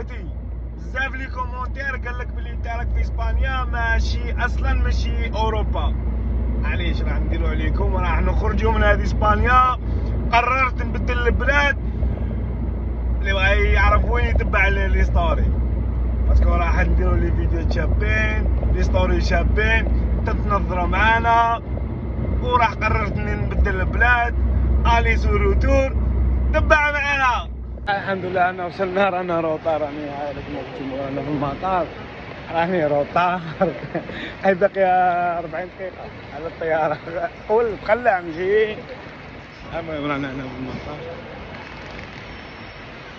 عاودي بزاف لي كومونتير قالك بلي انت راك في اسبانيا ماشي اصلا ماشي اوروبا. علاش راح نديرو عليكم؟ راح نخرجوا من هذه اسبانيا. قررت نبدل البلاد. اللي بغى يعرف وين يتبع لي ستوري، باسكو راح نديرو لي فيديو شابين، لي ستوري شابين، تتنظروا معانا. وراح قررت اني نبدل البلاد. الي سوروتور تبع معنا. الحمد لله انا وصلنا. رانا روطار، راني عارف رانا في المطار، راني روطار. هاي باقي 40 دقيقة على الطيارة. قول تخلع نجي. المهم رانا هنا في المطار.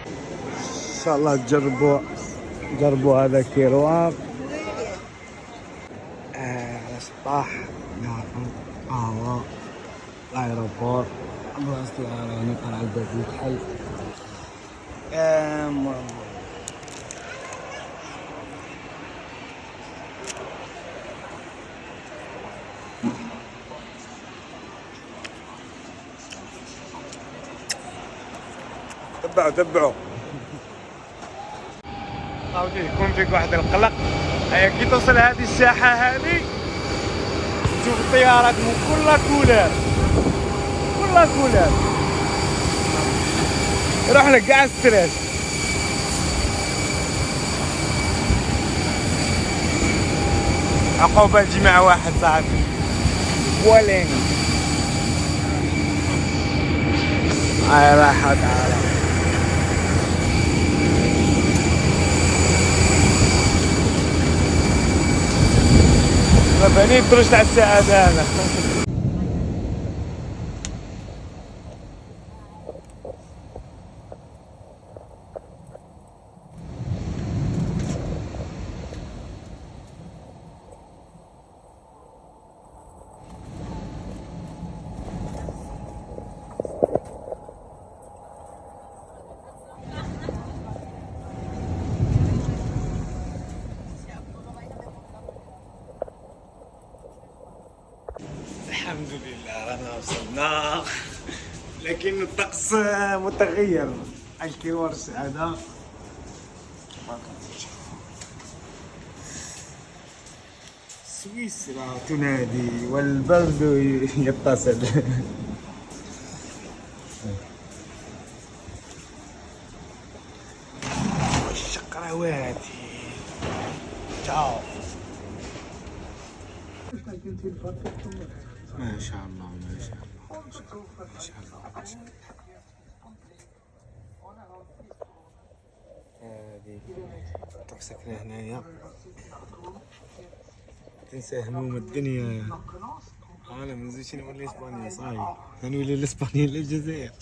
ان شاء الله تجربوا هذا الكيروار. على السطاح ناكل قهوة. الايروبور بلاصة الطيارة هنا طالع الباب يتحل. تبعوا عاودي يكون فيك واحد القلق. هيا كي توصل هذه الساحة هذه تشوف الطيارات من كل كولر يروح لك كاع ستريس. عقوبة تجي مع واحد صاحبي بولينغ. هاي راحت على رباني بدرش تاع السعادة هذا. الحمد لله رانا وصلنا، لكن الطقس متغير. الكيوار السعادة سويسرا تنادي والبرد يتصل. الشقراواتي تشاو. ما شاء الله ما شاء الله ما شاء الله. هذه تروح ساكنة هنايا تنسى هموم الدنيا. انا ما نزيدش نولي اسبانيا صاي، نولي الاسبانيا للجزائر.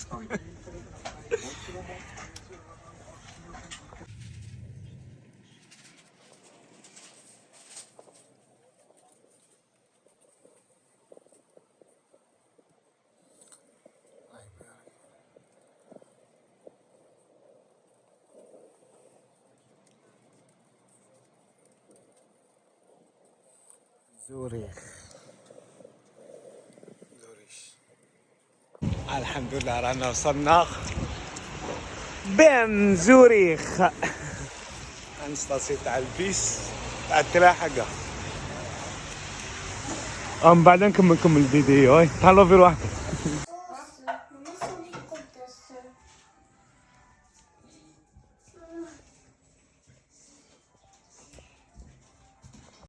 زوريخ الحمد لله رانا وصلنا بين زوريخ. انستاسي تاع البيس تاع التلاحقة. ومن بعد نكمل الفيديو. تعالوا في واحد.